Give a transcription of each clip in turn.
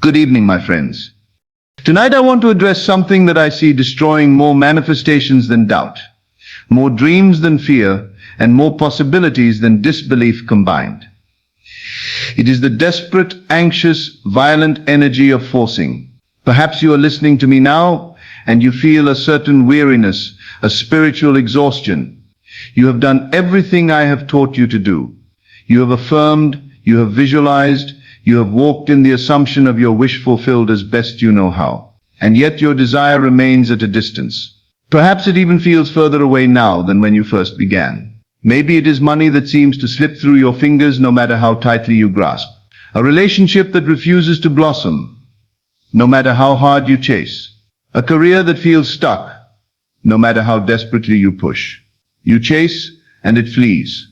Good evening, my friends. Tonight I want to address something that I see destroying more manifestations than doubt, more dreams than fear, and more possibilities than disbelief combined. It is the desperate, anxious, violent energy of forcing. Perhaps you are listening to me now and you feel a certain weariness, a spiritual exhaustion. You have done everything I have taught you to do. You have affirmed, you have visualized, you have walked in the assumption of your wish fulfilled as best you know how. And yet your desire remains at a distance. Perhaps it even feels further away now than when you first began. Maybe it is money that seems to slip through your fingers no matter how tightly you grasp. A relationship that refuses to blossom, no matter how hard you chase. A career that feels stuck, no matter how desperately you push. You chase and it flees.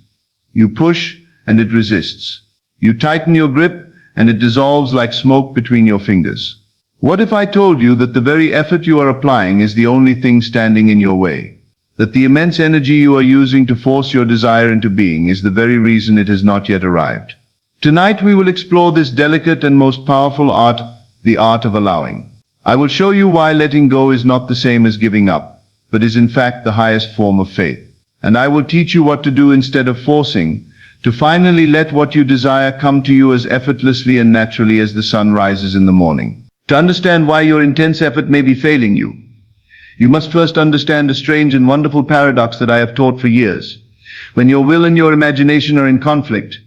You push and it resists. You tighten your grip and it dissolves like smoke between your fingers. What if I told you that the very effort you are applying is the only thing standing in your way? That the immense energy you are using to force your desire into being is the very reason it has not yet arrived. Tonight we will explore this delicate and most powerful art, the art of allowing. I will show you why letting go is not the same as giving up, but is in fact the highest form of faith. And I will teach you what to do instead of forcing, to finally let what you desire come to you as effortlessly and naturally as the sun rises in the morning. To understand why your intense effort may be failing you, you must first understand a strange and wonderful paradox that I have taught for years. When your will and your imagination are in conflict,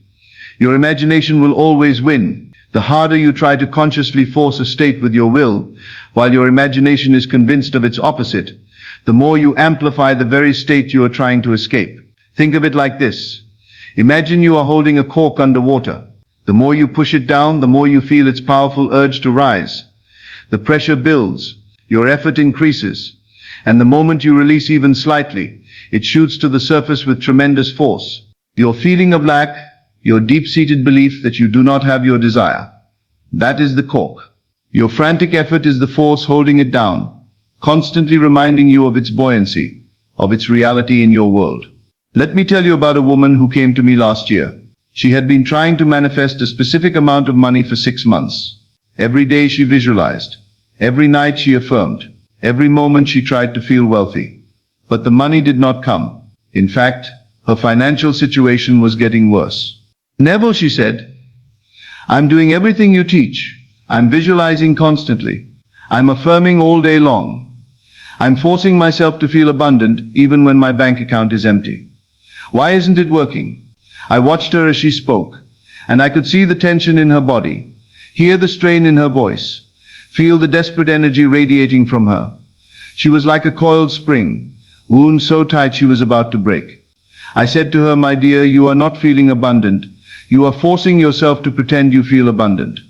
your imagination will always win. The harder you try to consciously force a state with your will, while your imagination is convinced of its opposite, the more you amplify the very state you are trying to escape. Think of it like this. Imagine you are holding a cork underwater. The more you push it down, the more you feel its powerful urge to rise. The pressure builds, your effort increases, and the moment you release even slightly, it shoots to the surface with tremendous force. Your feeling of lack, your deep-seated belief that you do not have your desire, that is the cork. Your frantic effort is the force holding it down, constantly reminding you of its buoyancy, of its reality in your world. Let me tell you about a woman who came to me last year. She had been trying to manifest a specific amount of money for 6 months. Every day she visualized. Every night she affirmed. Every moment she tried to feel wealthy. But the money did not come. In fact, her financial situation was getting worse. Neville, she said, I'm doing everything you teach. I'm visualizing constantly. I'm affirming all day long. I'm forcing myself to feel abundant even when my bank account is empty. Why isn't it working? I watched her as she spoke, and I could see the tension in her body, hear the strain in her voice, feel the desperate energy radiating from her. She was like a coiled spring, wound so tight she was about to break. I said to her, my dear, you are not feeling abundant. You are forcing yourself to pretend you feel abundant.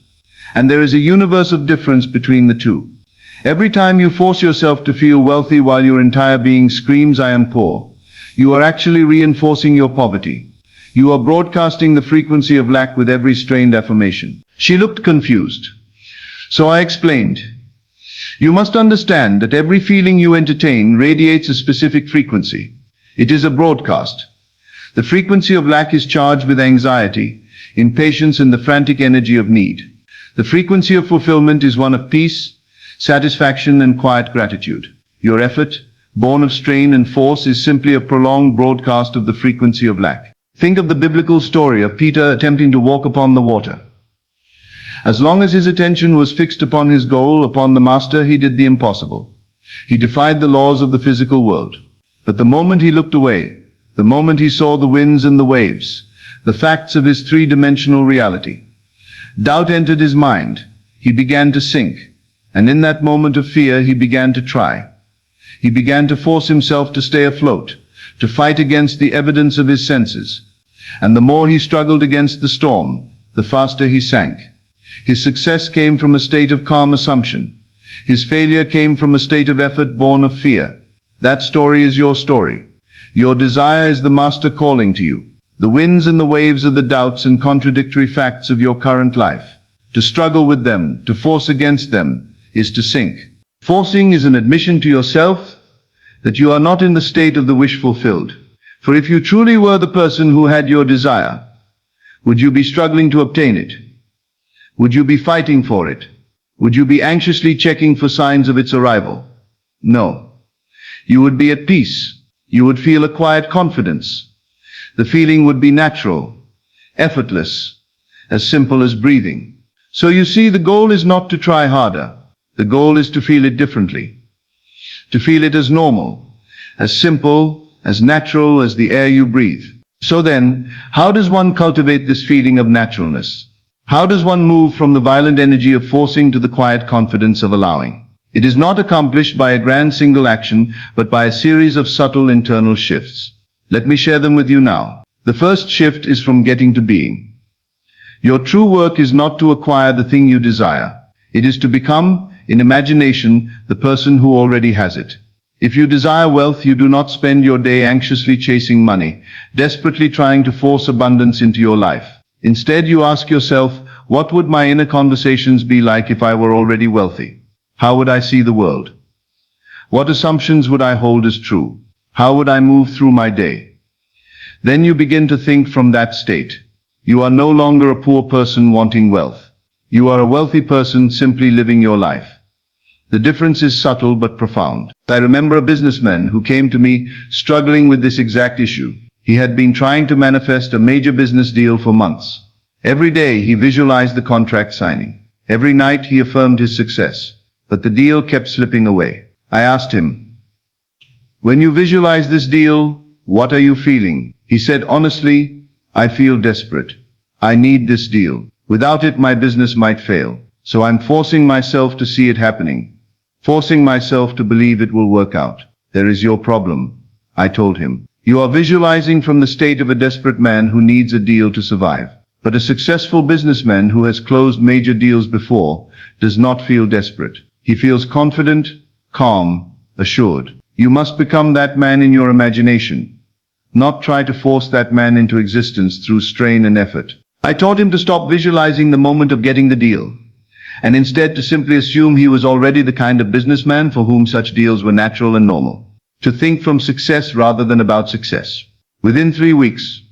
And there is a universe of difference between the two. Every time you force yourself to feel wealthy while your entire being screams, I am poor, you are actually reinforcing your poverty. You are broadcasting the frequency of lack with every strained affirmation. She looked confused. So I explained. You must understand that every feeling you entertain radiates a specific frequency. It is a broadcast. The frequency of lack is charged with anxiety, impatience, and the frantic energy of need. The frequency of fulfillment is one of peace, satisfaction, and quiet gratitude. Your effort, born of strain and force, is simply a prolonged broadcast of the frequency of lack. Think of the biblical story of Peter attempting to walk upon the water. As long as his attention was fixed upon his goal, upon the Master, he did the impossible. He defied the laws of the physical world. But the moment he looked away, the moment he saw the winds and the waves, the facts of his three-dimensional reality, doubt entered his mind. He began to sink. And in that moment of fear, he began to try. He began to force himself to stay afloat, to fight against the evidence of his senses. And the more he struggled against the storm, the faster he sank. His success came from a state of calm assumption. His failure came from a state of effort born of fear. That story is your story. Your desire is the Master calling to you. The winds and the waves are the doubts and contradictory facts of your current life. To struggle with them, to force against them, is to sink. Forcing is an admission to yourself that you are not in the state of the wish fulfilled. For if you truly were the person who had your desire, would you be struggling to obtain it? Would you be fighting for it? Would you be anxiously checking for signs of its arrival? No. You would be at peace. You would feel a quiet confidence. The feeling would be natural, effortless, as simple as breathing. So you see, the goal is not to try harder. The goal is to feel it differently. To feel it as normal, as simple, as natural as the air you breathe. So then, how does one cultivate this feeling of naturalness? How does one move from the violent energy of forcing to the quiet confidence of allowing? It is not accomplished by a grand single action, but by a series of subtle internal shifts. Let me share them with you now. The first shift is from getting to being. Your true work is not to acquire the thing you desire. It is to become, in imagination, the person who already has it. If you desire wealth, you do not spend your day anxiously chasing money, desperately trying to force abundance into your life. Instead, you ask yourself, what would my inner conversations be like if I were already wealthy? How would I see the world? What assumptions would I hold as true? How would I move through my day? Then you begin to think from that state. You are no longer a poor person wanting wealth. You are a wealthy person simply living your life. The difference is subtle but profound. I remember a businessman who came to me struggling with this exact issue. He had been trying to manifest a major business deal for months. Every day he visualized the contract signing. Every night he affirmed his success. But the deal kept slipping away. I asked him, "When you visualize this deal, what are you feeling?" He said, "Honestly, I feel desperate. I need this deal. Without it, my business might fail. So I'm forcing myself to see it happening. Forcing myself to believe it will work out." "There is your problem," I told him. "You are visualizing from the state of a desperate man who needs a deal to survive. But a successful businessman who has closed major deals before does not feel desperate. He feels confident, calm, assured. You must become that man in your imagination, not try to force that man into existence through strain and effort." I taught him to stop visualizing the moment of getting the deal, and instead to simply assume he was already the kind of businessman for whom such deals were natural and normal. To think from success rather than about success. Within 3 weeks,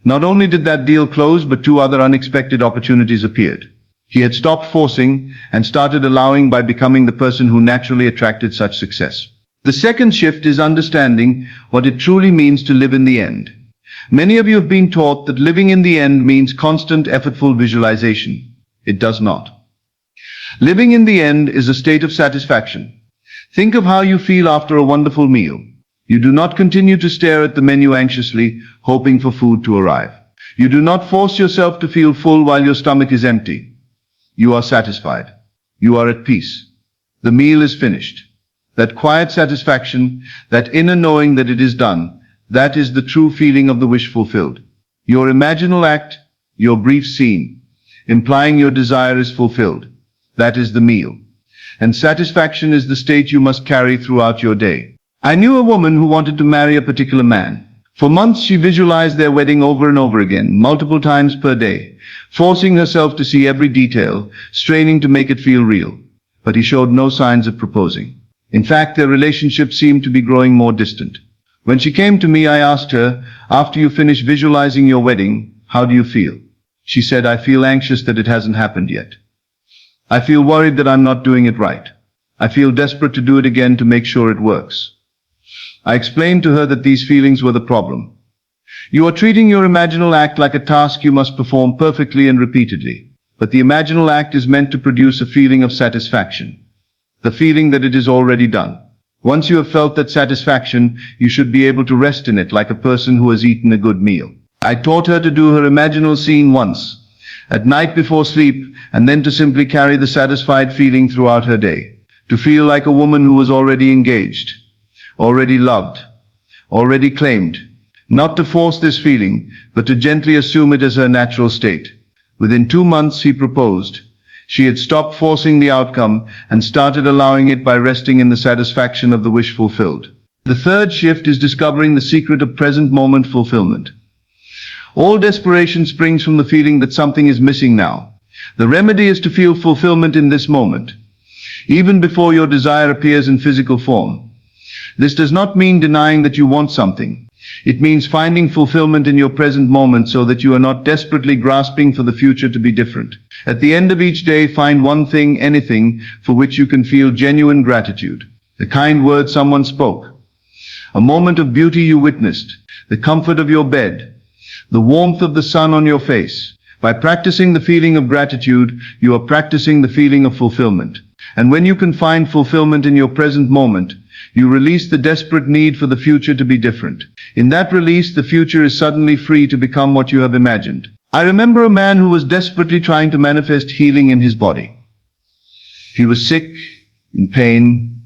not only did that deal close, but 2 other unexpected opportunities appeared. He had stopped forcing and started allowing by becoming the person who naturally attracted such success. The second shift is understanding what it truly means to live in the end. Many of you have been taught that living in the end means constant, effortful visualization. It does not. Living in the end is a state of satisfaction. Think of how you feel after a wonderful meal. You do not continue to stare at the menu anxiously, hoping for food to arrive. You do not force yourself to feel full while your stomach is empty. You are satisfied. You are at peace. The meal is finished. That quiet satisfaction, that inner knowing that it is done, that is the true feeling of the wish fulfilled. Your imaginal act, your brief scene, implying your desire is fulfilled. That is the meal. And satisfaction is the state you must carry throughout your day. I knew a woman who wanted to marry a particular man. For months she visualized their wedding over and over again, multiple times per day, forcing herself to see every detail, straining to make it feel real. But he showed no signs of proposing. In fact, their relationship seemed to be growing more distant. When she came to me, I asked her, "After you finish visualizing your wedding, how do you feel?" She said, "I feel anxious that it hasn't happened yet. I feel worried that I'm not doing it right. I feel desperate to do it again to make sure it works." I explained to her that these feelings were the problem. You are treating your imaginal act like a task you must perform perfectly and repeatedly. But the imaginal act is meant to produce a feeling of satisfaction. The feeling that it is already done. Once you have felt that satisfaction, you should be able to rest in it like a person who has eaten a good meal. I taught her to do her imaginal scene once, at night before sleep, and then to simply carry the satisfied feeling throughout her day. To feel like a woman who was already engaged, already loved, already claimed. Not to force this feeling, but to gently assume it as her natural state. Within 2 months he proposed. She had stopped forcing the outcome and started allowing it by resting in the satisfaction of the wish fulfilled. The third shift is discovering the secret of present moment fulfillment. All desperation springs from the feeling that something is missing now. The remedy is to feel fulfillment in this moment, even before your desire appears in physical form. This does not mean denying that you want something. It means finding fulfillment in your present moment so that you are not desperately grasping for the future to be different. At the end of each day, find one thing, anything, for which you can feel genuine gratitude. The kind word someone spoke, a moment of beauty you witnessed, the comfort of your bed, the warmth of the sun on your face. By practicing the feeling of gratitude, you are practicing the feeling of fulfillment. And when you can find fulfillment in your present moment, you release the desperate need for the future to be different. In that release, the future is suddenly free to become what you have imagined. I remember a man who was desperately trying to manifest healing in his body. He was sick, in pain,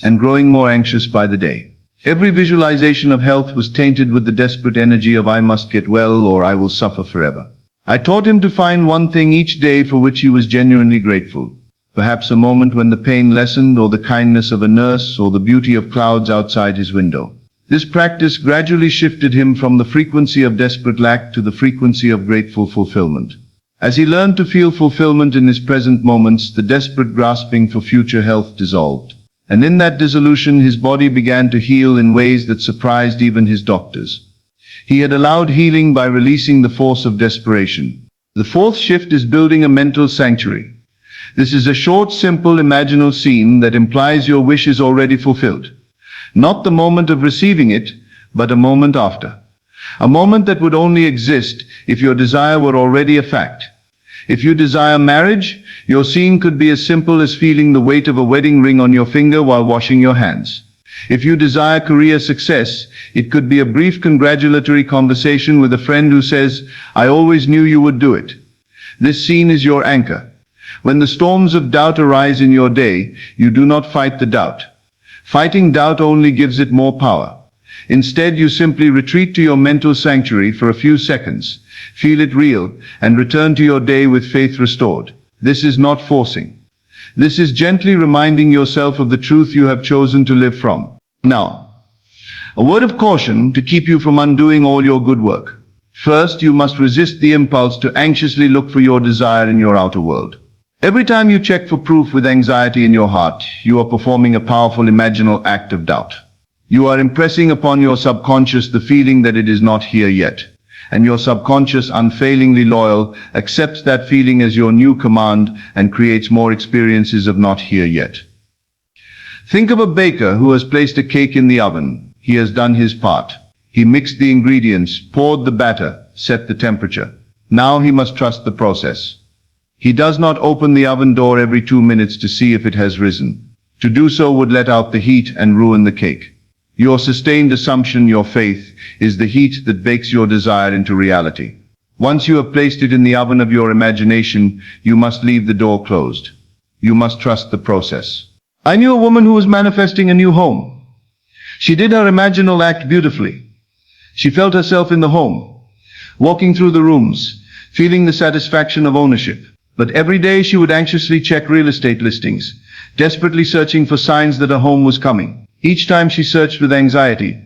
and growing more anxious by the day. Every visualization of health was tainted with the desperate energy of I must get well or I will suffer forever. I taught him to find one thing each day for which he was genuinely grateful. Perhaps a moment when the pain lessened, or the kindness of a nurse, or the beauty of clouds outside his window. This practice gradually shifted him from the frequency of desperate lack to the frequency of grateful fulfillment. As he learned to feel fulfillment in his present moments, the desperate grasping for future health dissolved. And in that dissolution, his body began to heal in ways that surprised even his doctors. He had allowed healing by releasing the force of desperation. The fourth shift is building a mental sanctuary. This is a short, simple, imaginal scene that implies your wish is already fulfilled. Not the moment of receiving it, but a moment after. A moment that would only exist if your desire were already a fact. If you desire marriage, your scene could be as simple as feeling the weight of a wedding ring on your finger while washing your hands. If you desire career success, it could be a brief congratulatory conversation with a friend who says, "I always knew you would do it." This scene is your anchor. When the storms of doubt arise in your day, you do not fight the doubt. Fighting doubt only gives it more power. Instead, you simply retreat to your mental sanctuary for a few seconds, feel it real, and return to your day with faith restored. This is not forcing. This is gently reminding yourself of the truth you have chosen to live from. Now, a word of caution to keep you from undoing all your good work. First, you must resist the impulse to anxiously look for your desire in your outer world. Every time you check for proof with anxiety in your heart, you are performing a powerful imaginal act of doubt. You are impressing upon your subconscious the feeling that it is not here yet. And your subconscious, unfailingly loyal, accepts that feeling as your new command and creates more experiences of not here yet. Think of a baker who has placed a cake in the oven. He has done his part. He mixed the ingredients, poured the batter, set the temperature. Now he must trust the process. He does not open the oven door every 2 minutes to see if it has risen. To do so would let out the heat and ruin the cake. Your sustained assumption, your faith, is the heat that bakes your desire into reality. Once you have placed it in the oven of your imagination, you must leave the door closed. You must trust the process. I knew a woman who was manifesting a new home. She did her imaginal act beautifully. She felt herself in the home, walking through the rooms, feeling the satisfaction of ownership. But every day she would anxiously check real estate listings, desperately searching for signs that a home was coming. Each time she searched with anxiety,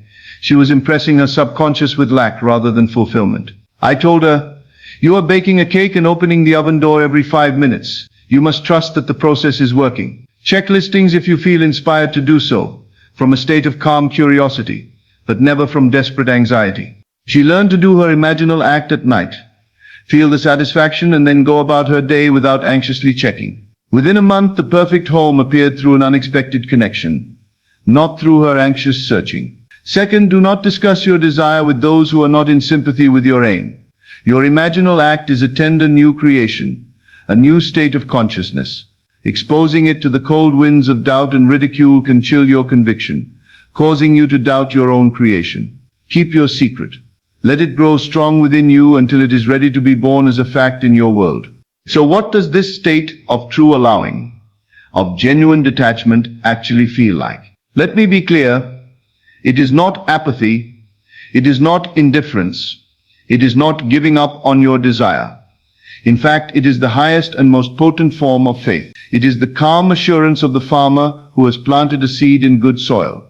she was impressing her subconscious with lack rather than fulfillment. I told her, "You are baking a cake and opening the oven door every 5 minutes. You must trust that the process is working. Check listings if you feel inspired to do so, from a state of calm curiosity, but never from desperate anxiety." She learned to do her imaginal act at night, feel the satisfaction, and then go about her day without anxiously checking. Within a month, the perfect home appeared through an unexpected connection, not through her anxious searching. Second, do not discuss your desire with those who are not in sympathy with your aim. Your imaginal act is a tender new creation, a new state of consciousness. Exposing it to the cold winds of doubt and ridicule can chill your conviction, causing you to doubt your own creation. Keep your secret. Let it grow strong within you until it is ready to be born as a fact in your world. So what does this state of true allowing, of genuine detachment, actually feel like? Let me be clear. It is not apathy. It is not indifference. It is not giving up on your desire. In fact, it is the highest and most potent form of faith. It is the calm assurance of the farmer who has planted a seed in good soil.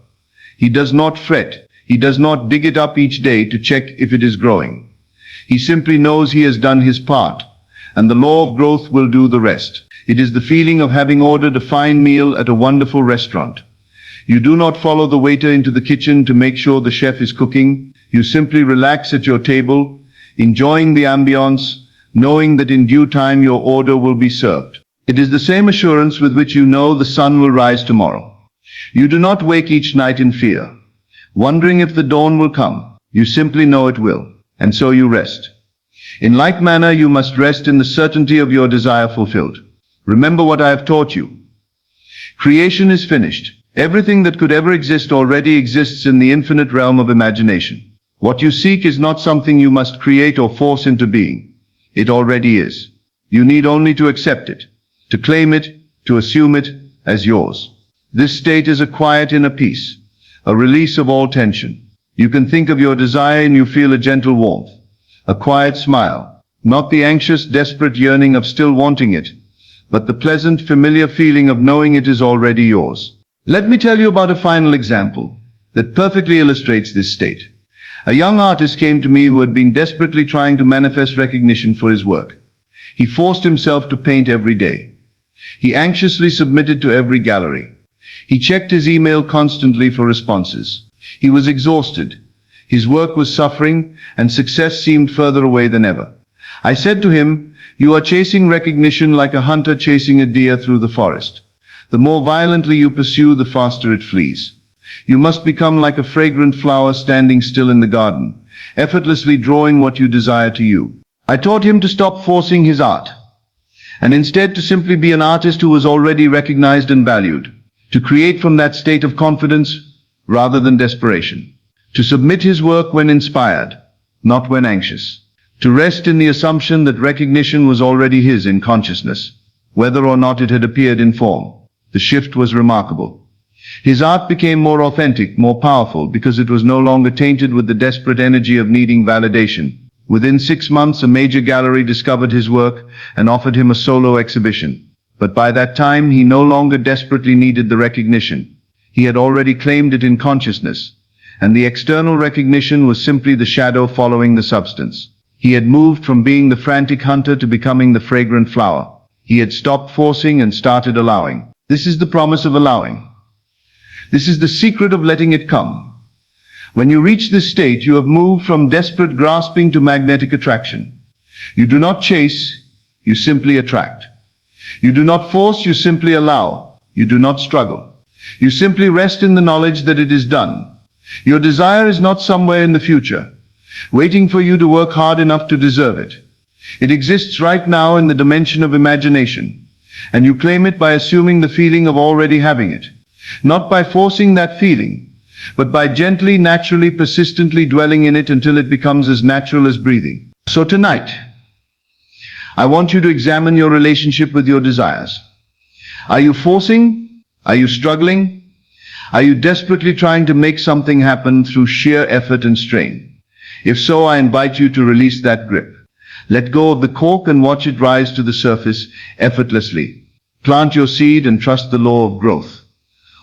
He does not fret. He does not dig it up each day to check if it is growing. He simply knows he has done his part, and the law of growth will do the rest. It is the feeling of having ordered a fine meal at a wonderful restaurant. You do not follow the waiter into the kitchen to make sure the chef is cooking. You simply relax at your table, enjoying the ambience, knowing that in due time your order will be served. It is the same assurance with which you know the sun will rise tomorrow. You do not wake each night in fear, wondering if the dawn will come. You simply know it will, and so you rest. In like manner, you must rest in the certainty of your desire fulfilled. Remember what I have taught you. Creation is finished. Everything that could ever exist already exists in the infinite realm of imagination. What you seek is not something you must create or force into being. It already is. You need only to accept it, to claim it, to assume it as yours. This state is a quiet inner peace, a release of all tension. You can think of your desire and you feel a gentle warmth, a quiet smile, not the anxious, desperate yearning of still wanting it, but the pleasant, familiar feeling of knowing it is already yours. Let me tell you about a final example that perfectly illustrates this state. A young artist came to me who had been desperately trying to manifest recognition for his work. He forced himself to paint every day. He anxiously submitted to every gallery. He checked his email constantly for responses. He was exhausted. His work was suffering, and success seemed further away than ever. I said to him, "You are chasing recognition like a hunter chasing a deer through the forest. The more violently you pursue, the faster it flees. You must become like a fragrant flower standing still in the garden, effortlessly drawing what you desire to you." I taught him to stop forcing his art, and instead to simply be an artist who was already recognized and valued, to create from that state of confidence rather than desperation, to submit his work when inspired, not when anxious, to rest in the assumption that recognition was already his in consciousness, whether or not it had appeared in form. The shift was remarkable. His art became more authentic, more powerful, because it was no longer tainted with the desperate energy of needing validation. Within 6 months, a major gallery discovered his work and offered him a solo exhibition. But by that time, he no longer desperately needed the recognition. He had already claimed it in consciousness, and the external recognition was simply the shadow following the substance. He had moved from being the frantic hunter to becoming the fragrant flower. He had stopped forcing and started allowing. This is the promise of allowing. This is the secret of letting it come. When you reach this state, you have moved from desperate grasping to magnetic attraction. You do not chase, you simply attract. You do not force, you simply allow. You do not struggle. You simply rest in the knowledge that it is done. Your desire is not somewhere in the future, waiting for you to work hard enough to deserve it. It exists right now in the dimension of imagination, and you claim it by assuming the feeling of already having it. Not by forcing that feeling, but by gently, naturally, persistently dwelling in it until it becomes as natural as breathing. So tonight, I want you to examine your relationship with your desires. Are you forcing? Are you struggling? Are you desperately trying to make something happen through sheer effort and strain? If so, I invite you to release that grip. Let go of the cork and watch it rise to the surface effortlessly. Plant your seed and trust the law of growth.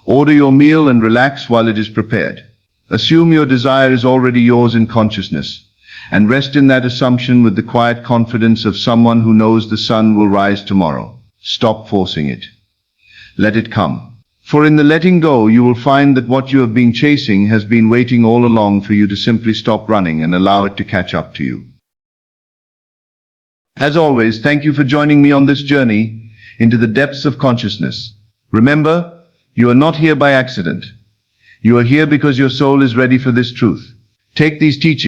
Order your meal and relax while it is prepared. Assume your desire is already yours in consciousness, and rest in that assumption with the quiet confidence of someone who knows the sun will rise tomorrow. Stop forcing it. Let it come. For in the letting go, you will find that what you have been chasing has been waiting all along for you to simply stop running and allow it to catch up to you. As always, thank you for joining me on this journey into the depths of consciousness. Remember, you are not here by accident. You are here because your soul is ready for this truth. Take these teachings